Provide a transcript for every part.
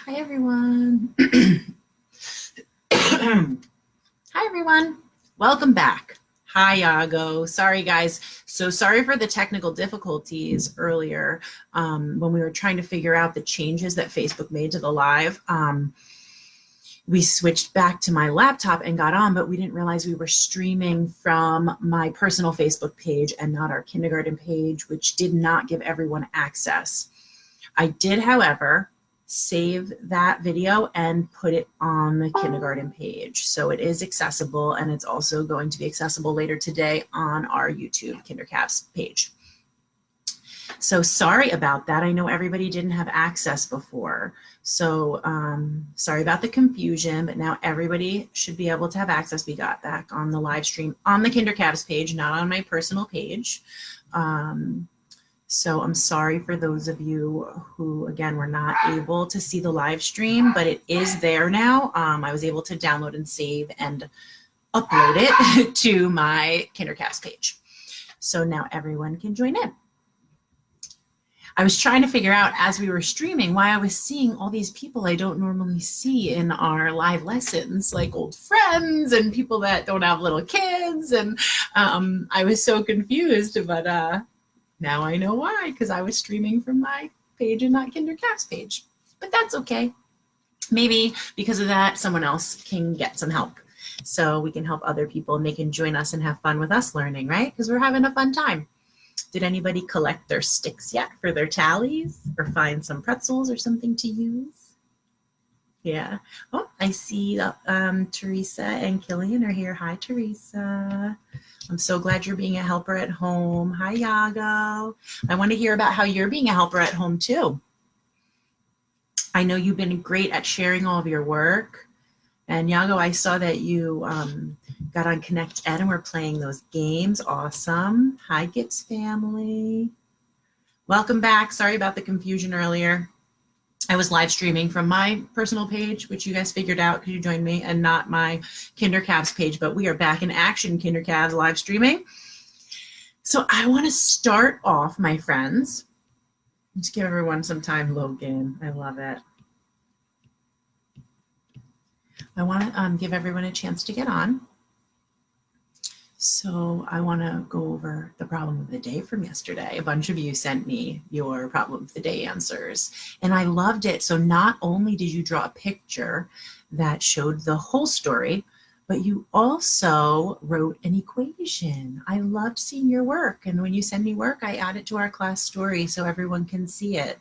Hi, everyone. Hi, everyone. Welcome back. Hi, Yago. Sorry, guys. So sorry for the technical difficulties earlier when we were trying to figure out the changes that Facebook made to the live. We switched back to my laptop and got on, but we didn't realize we were streaming from my personal Facebook page and not our kindergarten page, which did not give everyone access. I did, however, save that video and put it on the kindergarten page. So it is accessible, and it's also going to be accessible later today on our YouTube KinderCavs page. So sorry about that. I know everybody didn't have access before. So sorry about the confusion, but now everybody should be able to have access. We got back on the live stream on the KinderCavs page, not on my personal page. So I'm sorry for those of you who, again, were not able to see the live stream, but it is there now. I was able to download and save and upload it to my KinderCavs page. So now everyone can join in. I was trying to figure out as we were streaming why I was seeing all these people I don't normally see in our live lessons, like old friends and people that don't have little kids. And I was so confused, but now I know why, because I was streaming from my page and not KinderCavs page. But that's okay. Maybe because of that, someone else can get some help. So we can help other people and they can join us and have fun with us learning, right? Because we're having a fun time. Did anybody collect their sticks yet for their tallies or find some pretzels or something to use? Yeah. Oh, I see Teresa and Killian are here. Hi, Teresa. I'm so glad you're being a helper at home. Hi, Yago. I want to hear about how you're being a helper at home too. I know you've been great at sharing all of your work. And Yago, I saw that you got on Connect Ed and we're playing those games. Awesome. Hi, Gits family. Welcome back. Sorry about the confusion earlier. I was live streaming from my personal page, which you guys figured out because you joined me, and not my KinderCavs page, but we are back in action, KinderCavs live streaming. So I want to start off, my friends. Let's give everyone some time, Logan. I love it. I want to give everyone a chance to get on. So I want to go over the problem of the day from yesterday. A bunch of you sent me your problem of the day answers, and I loved it. So not only did you draw a picture that showed the whole story, but you also wrote an equation. I loved seeing your work. And when you send me work, I add it to our class story so everyone can see it.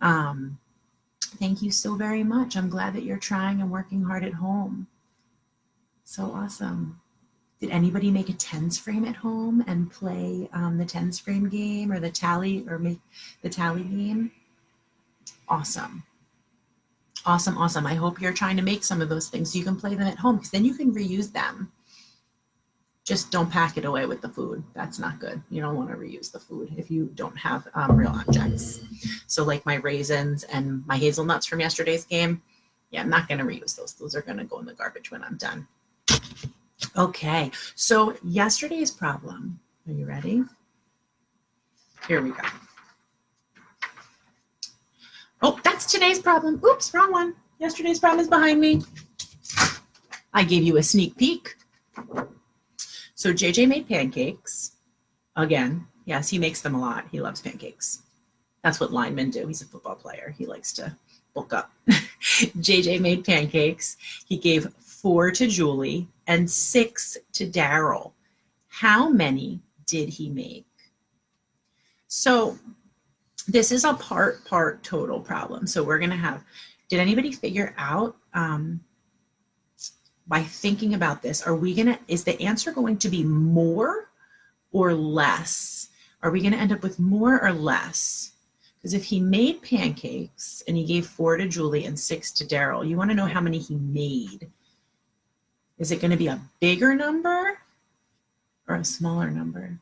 Thank you so very much. I'm glad that you're trying and working hard at home. So awesome. Did anybody make a tens frame at home and play the tens frame game or the tally, or make the tally game? Awesome. Awesome, awesome. I hope you're trying to make some of those things so you can play them at home, because then you can reuse them. Just don't pack it away with the food. That's not good. You don't want to reuse the food if you don't have real objects. So like my raisins and my hazelnuts from yesterday's game, yeah, I'm not going to reuse those. Those are going to go in the garbage when I'm done. Okay, so yesterday's problem, are you ready? Here we go. Oh, that's today's problem. Oops, wrong one. Yesterday's problem is behind me. I gave you a sneak peek. So JJ made pancakes. Again, yes, he makes them a lot. He loves pancakes. That's what linemen do. He's a football player. He likes to bulk up. JJ made pancakes. He gave 4 to Julie and 6 to Daryl. How many did he make? So this is a part total problem. So we're going to have, did anybody figure out by thinking about this, is the answer going to be more or less? Are we going to end up with more or less? Because if he made pancakes and he gave 4 to Julie and 6 to Daryl, you want to know how many he made. Is it going to be a bigger number or a smaller number?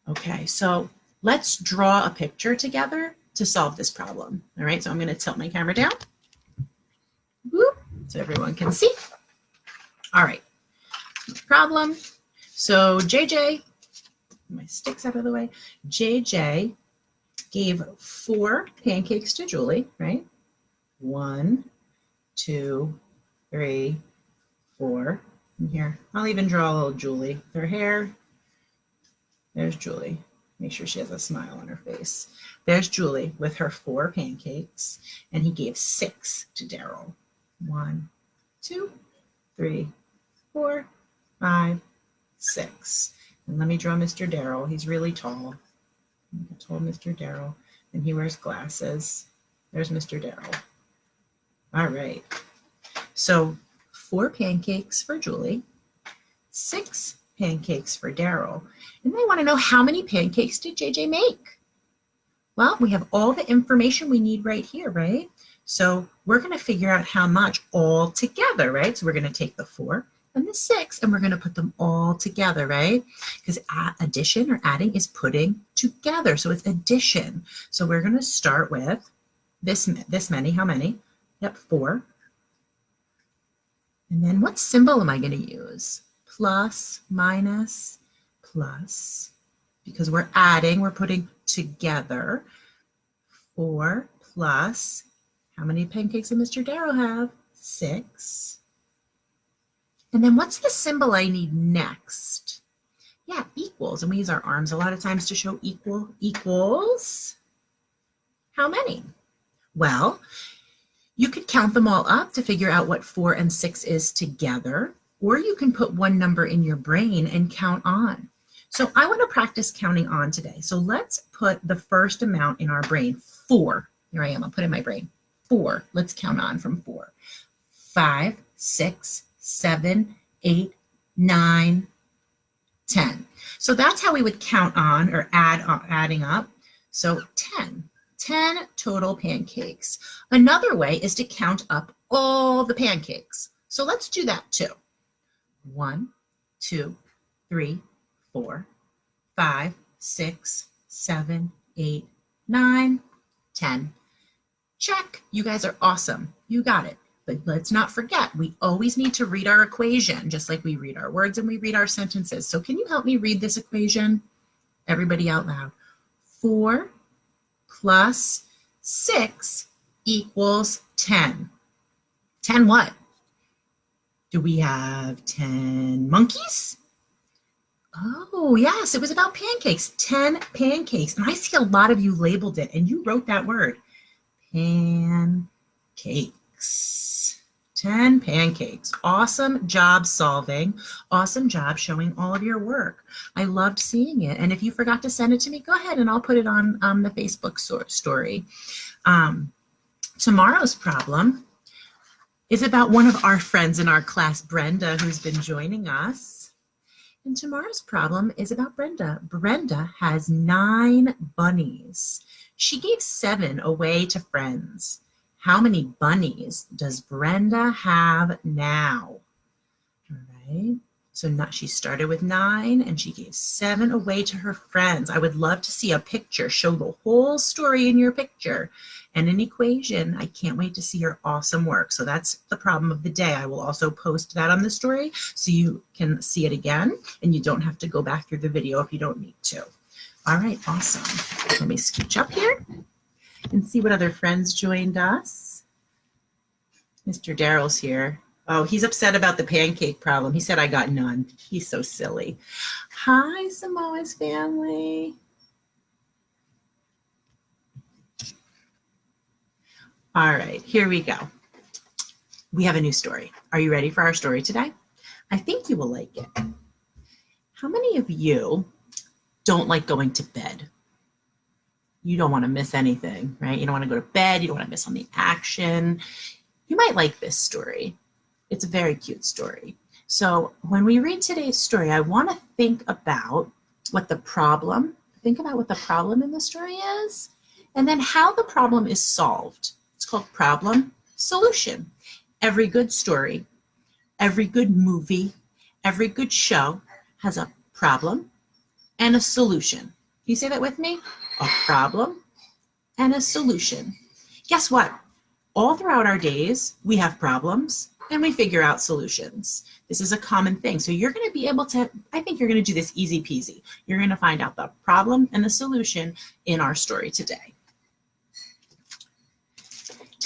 Okay, so let's draw a picture together to solve this problem. All right, so I'm going to tilt my camera down. Whoop, so everyone can see. All right, problem. So JJ, my sticks out of the way. JJ gave 4 pancakes to Julie, right? 1, 2, 3, 4. And here, I'll even draw a little Julie. Her hair, there's Julie. Make sure she has a smile on her face. There's Julie with her 4 pancakes, and he gave 6 to Daryl. 1, 2, 3, 4, 5, 6. And let me draw Mr. Daryl. He's really tall. I told Mr. Daryl, and he wears glasses. There's Mr. Daryl. All right. So 4 pancakes for Julie, 6 pancakes for Daryl. And they want to know, how many pancakes did JJ make? Well, we have all the information we need right here, right? So we're going to figure out how much all together, right? So we're going to take the 4 and the 6, and we're going to put them all together, right? Because addition or adding is putting together. So it's addition. So we're going to start with this many. How many? Yep, 4. And then what symbol am I going to use? Plus, minus, plus. Because we're adding, we're putting together. 4 plus, how many pancakes did Mr. Darrow have? 6. And then what's the symbol I need next? Yeah, equals. And we use our arms a lot of times to show equals. How many? Well, you could count them all up to figure out what 4 and 6 is together, or you can put one number in your brain and count on. So I want to practice counting on today. So let's put the first amount in our brain, 4. Here I am, I'll put in my brain, 4. Let's count on from 4. 5, 6, 7, 8, 9, 10. So that's how we would count on or adding up. So 10 total pancakes. Another way is to count up all the pancakes. So let's do that too. 1, 2, 3, 4, 5, 6, 7, 8, 9, 10. Check. You guys are awesome. You got it. But let's not forget, we always need to read our equation, just like we read our words and we read our sentences. So can you help me read this equation? Everybody out loud. 4 plus 6 equals 10. 10 what? Do we have 10 monkeys? Oh, yes, it was about pancakes. 10 pancakes. And I see a lot of you labeled it, and you wrote that word. Pancakes. 10 pancakes. Awesome job solving. Awesome job showing all of your work. I loved seeing it. And if you forgot to send it to me, go ahead and I'll put it on the Facebook story. Tomorrow's problem is about one of our friends in our class, Brenda, who's been joining us. And tomorrow's problem is about Brenda. Brenda has 9 bunnies. She gave 7 away to friends. How many bunnies does Brenda have now? All right. So she started with 9 and she gave 7 away to her friends. I would love to see a picture, show the whole story in your picture and an equation. I can't wait to see your awesome work. So that's the problem of the day. I will also post that on the story so you can see it again and you don't have to go back through the video if you don't need to. All right, awesome. Let me scooch up here and see what other friends joined us. Mr. Darrell's here. Oh, he's upset about the pancake problem. He said I got none. He's so silly. Hi, Samoa's family. All right, here we go. We have a new story. Are you ready for our story today? I think you will like it. How many of you don't like going to bed? You don't want to miss anything, right? You don't want to go to bed. You don't want to miss on the action. You might like this story. It's a very cute story. So when we read today's story, I want to think about what the problem in the story is, and then how the problem is solved. It's called problem solution. Every good story, every good movie, every good show has a problem and a solution. Can you say that with me? A problem and a solution. Guess what? All throughout our days, we have problems and we figure out solutions. This is a common thing. So you're going to be able to, I think you're going to do this easy peasy. You're going to find out the problem and the solution in our story today.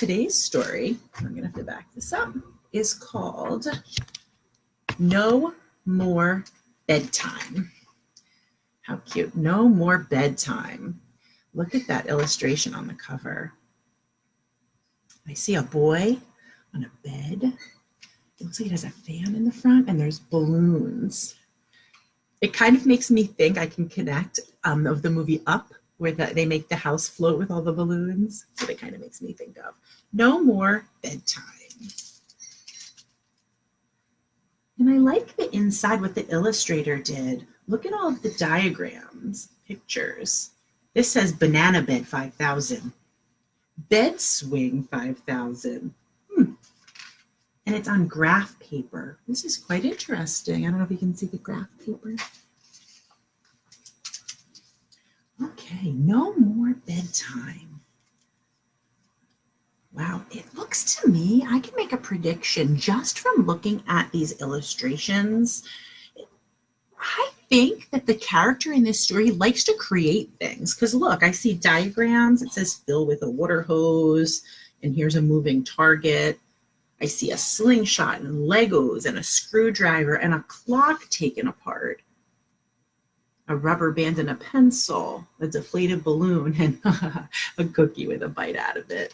today's story, I'm going to have to back this up, is called No More Bedtime. How cute. No More Bedtime. Look at that illustration on the cover. I see a boy on a bed. It looks like it has a fan in the front and there's balloons. It kind of makes me think I can connect of the movie Up, where they make the house float with all the balloons. So it kind of makes me think of No More Bedtime. And I like the inside, what the illustrator did. Look at all of the diagrams, pictures. This says Banana Bed 5000, Bed Swing 5000. And it's on graph paper. This is quite interesting. I don't know if you can see the graph paper. Okay, No More Bedtime. Wow, it looks to me, I can make a prediction just from looking at these illustrations. I think that the character in this story likes to create things. Because look, I see diagrams. It says fill with a water hose, and here's a moving target. I see a slingshot and Legos and a screwdriver and a clock taken apart. A rubber band and a pencil, a deflated balloon, and a cookie with a bite out of it.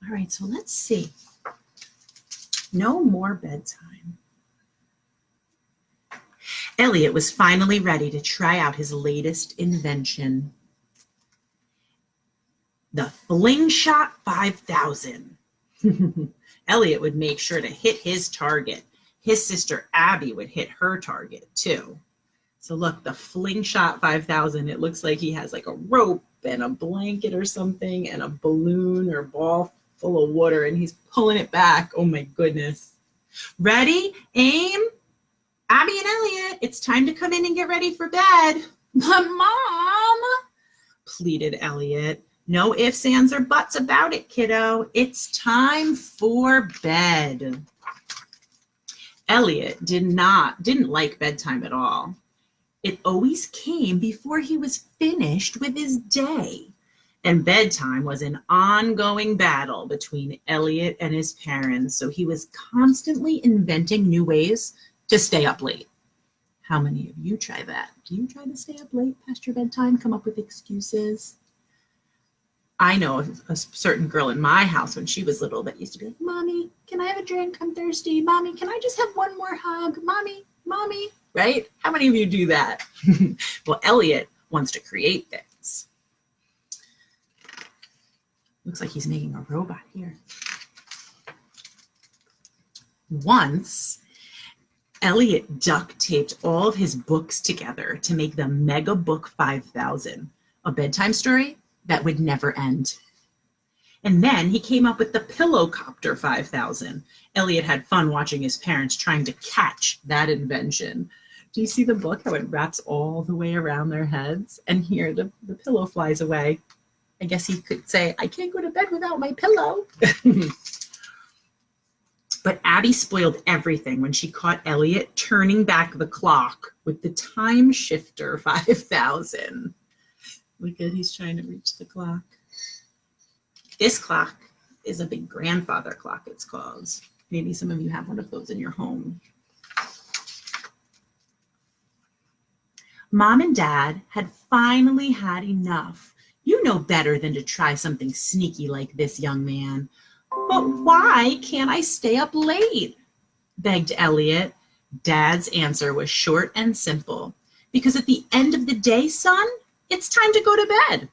All right, so let's see. No More Bedtime. Elliot was finally ready to try out his latest invention, the Flingshot 5000. Elliot would make sure to hit his target. His sister Abby would hit her target too. So look, the Flingshot 5000, it looks like he has like a rope and a blanket or something and a balloon or ball full of water, and he's pulling it back. Oh my goodness. Ready? Aim. Abby and Elliot, it's time to come in and get ready for bed. But Mom, pleaded Elliot. No ifs, ands, or buts about it, kiddo. It's time for bed. Elliot didn't like bedtime at all. It always came before he was finished with his day. And bedtime was an ongoing battle between Elliot and his parents, so he was constantly inventing new ways to stay up late. How many of you try that? Do you try to stay up late past your bedtime, come up with excuses? I know a certain girl in my house when she was little that used to be like, Mommy, can I have a drink? I'm thirsty. Mommy, can I just have one more hug? Mommy, right? How many of you do that? Well, Elliot wants to create things. Looks like he's making a robot here. Once, Elliot duct taped all of his books together to make the Mega Book 5000, a bedtime story that would never end. And then he came up with the Pillowcopter 5000. Elliot had fun watching his parents trying to catch that invention. Do you see the book, how it wraps all the way around their heads? And here the pillow flies away. I guess he could say, I can't go to bed without my pillow. But Abby spoiled everything when she caught Elliot turning back the clock with the Time Shifter 5000. Look at, he's trying to reach the clock. This clock is a big grandfather clock, it's called. Maybe some of you have one of those in your home. Mom and Dad had finally had enough. You know better than to try something sneaky like this, young man. But why can't I stay up late? Begged Elliot. Dad's answer was short and simple. Because at the end of the day, son, it's time to go to bed.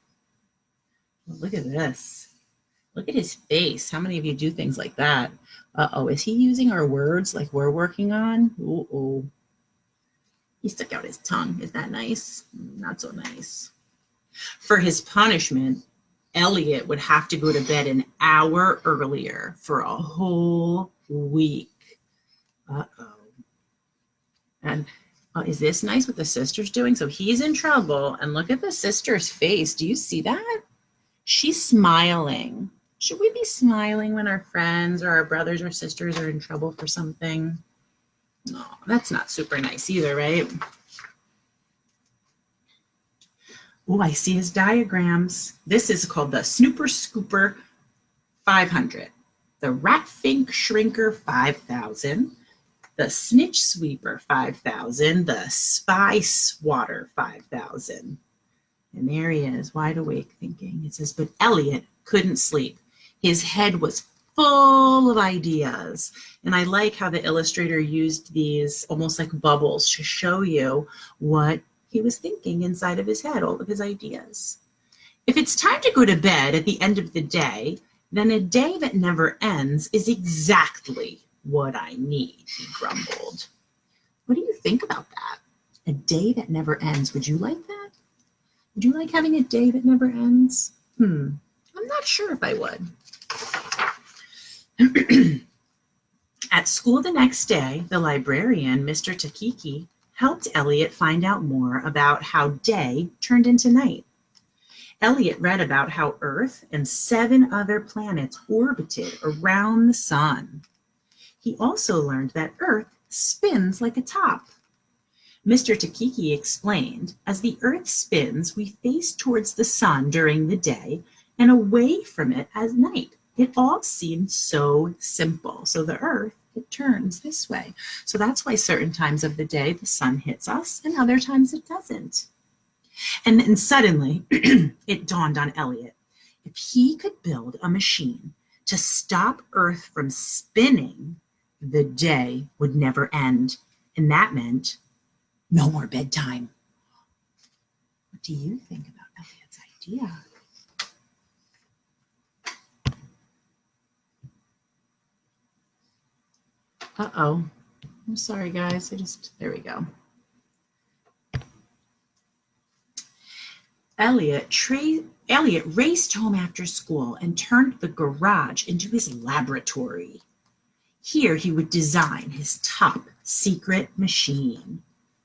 Well, look at this. Look at his face. How many of you do things like that? Uh-oh, is he using our words like we're working on? Uh-oh. He stuck out his tongue. Is that nice? Not so nice. For his punishment, Elliot would have to go to bed an hour earlier for a whole week. Uh-oh. And is this nice what the sister's doing? So he's in trouble, and look at the sister's face. Do you see that? She's smiling. Should we be smiling when our friends or our brothers or sisters are in trouble for something? No, that's not super nice either, right? Oh, I see his diagrams. This is called the Snooper Scooper 500. The Rat Fink Shrinker, 5,000. The Snitch Sweeper, 5,000. The Spy Swatter, 5,000. And there he is, wide awake, thinking. It says, but Elliot couldn't sleep. His head was full of ideas. And I like how the illustrator used these almost like bubbles to show you what he was thinking inside of his head, all of his ideas. If it's time to go to bed at the end of the day, then a day that never ends is exactly what I need, he grumbled. What do you think about that? A day that never ends. Would you like that? Would you like having a day that never ends? I'm not sure if I would. At school the next day, the librarian, Mr. Takiki, helped Elliot find out more about how day turned into night. Elliot read about how Earth and 7 other planets orbited around the sun. He also learned that Earth spins like a top. Mr. Takiki explained, as the Earth spins, we face towards the sun during the day and away from it at night. It all seemed so simple. So the Earth, it turns this way. So that's why certain times of the day the sun hits us and other times it doesn't. And then suddenly it dawned on Elliot. If he could build a machine to stop Earth from spinning, the day would never end. And that meant no more bedtime. What do you think about Elliot's idea? Uh-oh. I'm sorry, guys. There we go. Elliot raced home after school and turned the garage into his laboratory. Here he would design his top secret machine.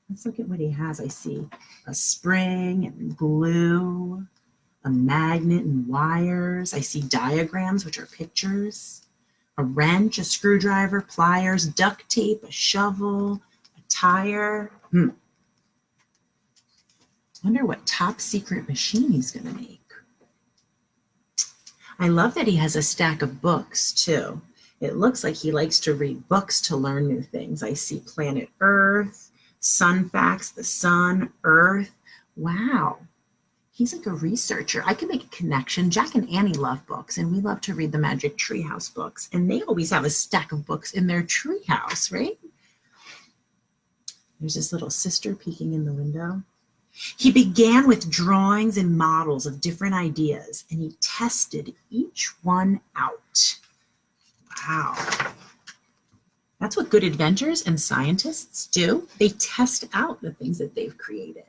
Let's look at what he has. I see a spring and glue, a magnet and wires. I see diagrams, which are pictures, a wrench, a screwdriver, pliers, duct tape, a shovel, a tire. Wonder what top secret machine he's going to make. I love that he has a stack of books too. It looks like he likes to read books to learn new things. I see Planet Earth, Sun Facts, the Sun, Earth. Wow. He's like a researcher. I can make a connection. Jack and Annie love books, and we love to read the Magic Treehouse books. And they always have a stack of books in their treehouse, right? There's this little sister peeking in the window. He began with drawings and models of different ideas, and he tested each one out. Wow. That's what good inventors and scientists do. They test out the things that they've created.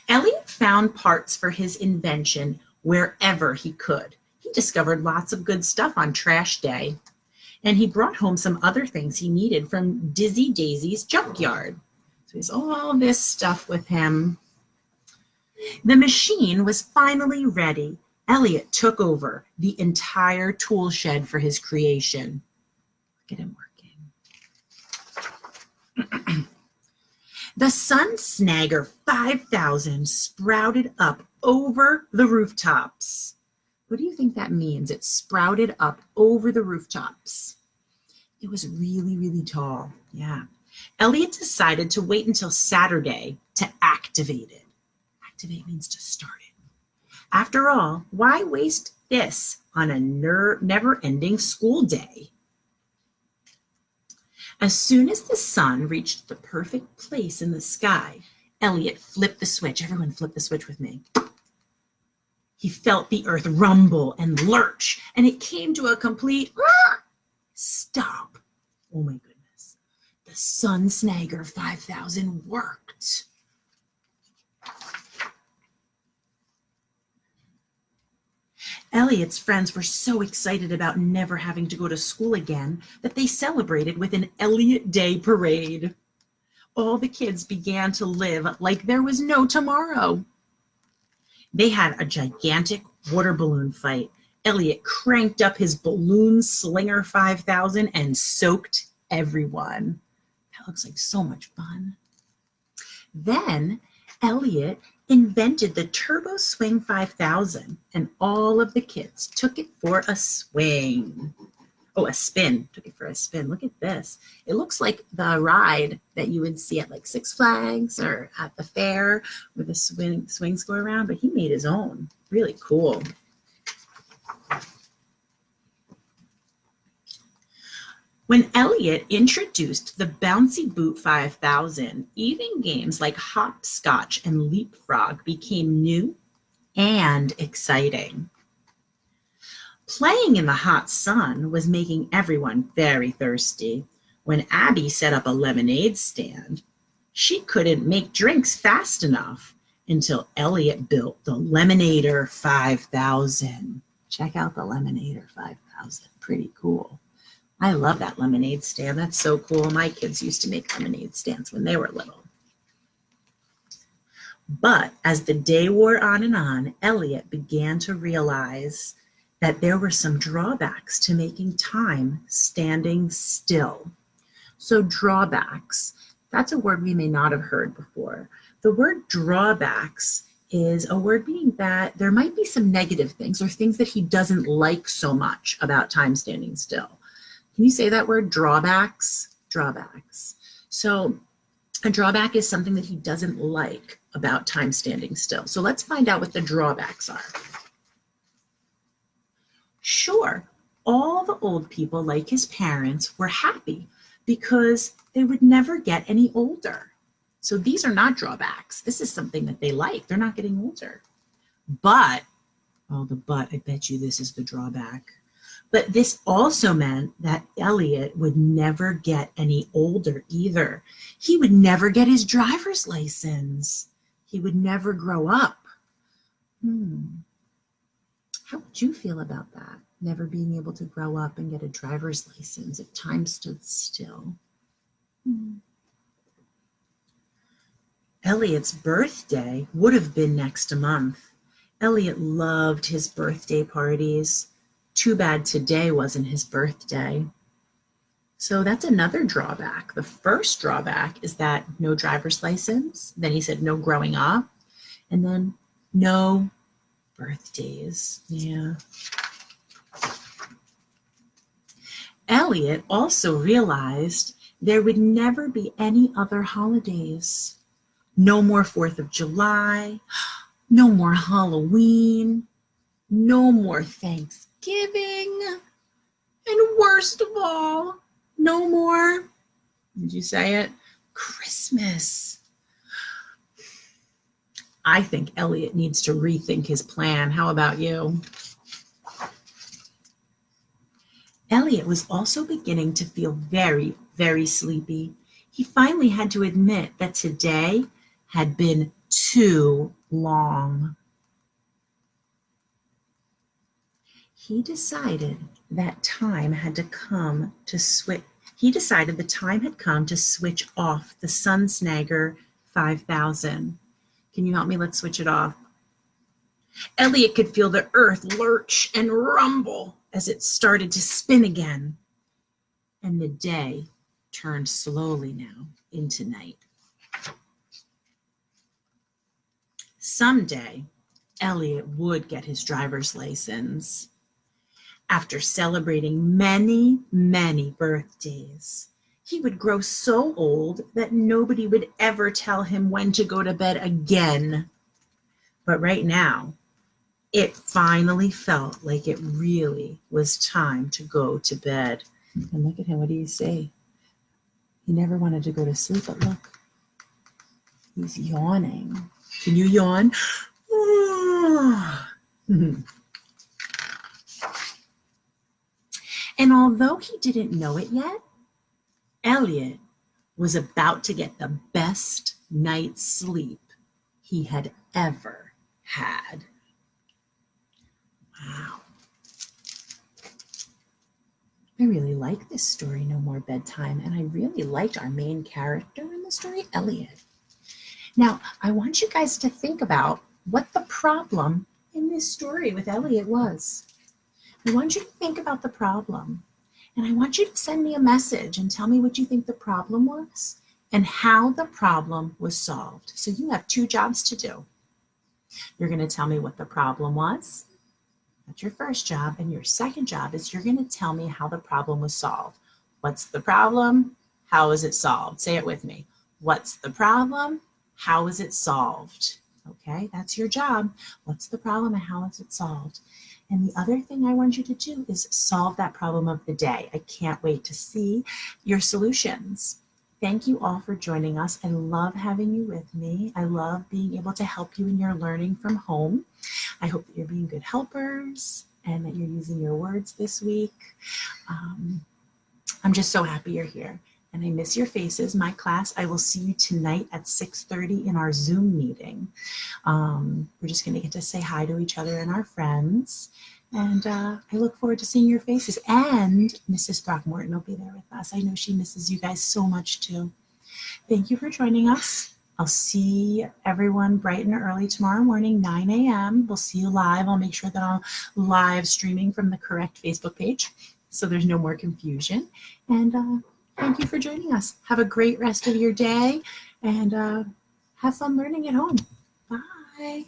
Elliot found parts for his invention wherever he could. He discovered lots of good stuff on trash day, and he brought home some other things he needed from Dizzy Daisy's junkyard. So he has all this stuff with him. The machine was finally ready. Elliot took over the entire tool shed for his creation. Look at him working. The Sun Snagger 5000 sprouted up over the rooftops. What do you think that means? It sprouted up over the rooftops. It was really, really tall. Yeah. Elliot decided to wait until Saturday to activate it. Activate means to start it. After all, why waste this on a never-ending school day? As soon as the sun reached the perfect place in the sky, Elliot flipped the switch. Everyone flip the switch with me. He felt the earth rumble and lurch, and it came to a complete stop. Oh my goodness. The Sun Snagger 5000 worked. Elliot's friends were so excited about never having to go to school again that they celebrated with an Elliot Day Parade. All the kids began to live like there was no tomorrow. They had a gigantic water balloon fight. Elliot cranked up his balloon slinger 5000 and soaked everyone. That looks like so much fun. Then Elliot invented the Turbo Swing 5000, and all of the kids took it for a swing. Oh, a spin. Took it for a spin. Look at this. It looks like the ride that you would see at like Six Flags or at the fair where the swings go around, but he made his own. Really cool. When Elliot introduced the Bouncy Boot 5000, even games like hopscotch and leapfrog became new and exciting. Playing in the hot sun was making everyone very thirsty. When Abby set up a lemonade stand, she couldn't make drinks fast enough until Elliot built the Lemonator 5000. Check out the Lemonator 5000. Pretty cool. I love that lemonade stand. That's so cool. My kids used to make lemonade stands when they were little. But as the day wore on, Elliot began to realize that there were some drawbacks to making time standing still. So drawbacks, that's a word we may not have heard before. The word drawbacks is a word meaning that there might be some negative things or things that he doesn't like so much about time standing still. Can you say that word, drawbacks? Drawbacks. So a drawback is something that he doesn't like about time standing still. So let's find out what the drawbacks are. Sure, all the old people, like his parents, were happy because they would never get any older. So these are not drawbacks. This is something that they like. They're not getting older. But, oh, the but, I bet you this is the drawback. But this also meant that Elliot would never get any older either. He would never get his driver's license. He would never grow up. How would you feel about that? Never being able to grow up and get a driver's license if time stood still. Elliot's birthday would have been next month. Elliot loved his birthday parties. Too bad today wasn't his birthday. So that's another drawback. The first drawback is that no driver's license. Then he said no growing up. And then no birthdays. Yeah. Elliot also realized there would never be any other holidays. No more 4th of July. No more Halloween. No more Thanksgiving. And worst of all, no more, did you say it? Christmas. I think Elliot needs to rethink his plan. How about you? Elliot was also beginning to feel very, very sleepy. He finally had to admit that today had been too long. He decided that time had to come to switch. He decided the time had come to switch off the Snagger 5000. Can you help me? Let's switch it off. Elliot could feel the earth lurch and rumble as it started to spin again. And the day turned slowly now into night. Someday, Elliot would get his driver's license. After celebrating many, many birthdays, he would grow so old that nobody would ever tell him when to go to bed again. But right now, it finally felt like it really was time to go to bed. And look at him, what do you say? He never wanted to go to sleep, but look, he's yawning. Can you yawn? And although he didn't know it yet, Elliot was about to get the best night's sleep he had ever had. Wow. I really like this story, No More Bedtime, and I really liked our main character in the story, Elliot. Now, I want you guys to think about what the problem in this story with Elliot was. I want you to think about the problem, and I want you to send me a message and tell me what you think the problem was and how the problem was solved. So you have 2 jobs to do. You're going to tell me what the problem was. That's your first job. And your second job is you're going to tell me how the problem was solved. What's the problem? How is it solved? Say it with me. What's the problem? How is it solved? Okay, that's your job. What's the problem and how is it solved? And the other thing I want you to do is solve that problem of the day. I can't wait to see your solutions. Thank you all for joining us. I love having you with me. I love being able to help you in your learning from home. I hope that you're being good helpers and that you're using your words this week. I'm just so happy you're here. And I miss your faces. My class, I will see you tonight at 6:30 in our Zoom meeting. We're just going to get to say hi to each other and our friends. And I look forward to seeing your faces. And Mrs. Throckmorton will be there with us. I know she misses you guys so much too. Thank you for joining us. I'll see everyone bright and early tomorrow morning, 9 a.m. We'll see you live. I'll make sure that I'm live streaming from the correct Facebook page so there's no more confusion. And thank you for joining us. Have a great rest of your day and have fun learning at home. Bye.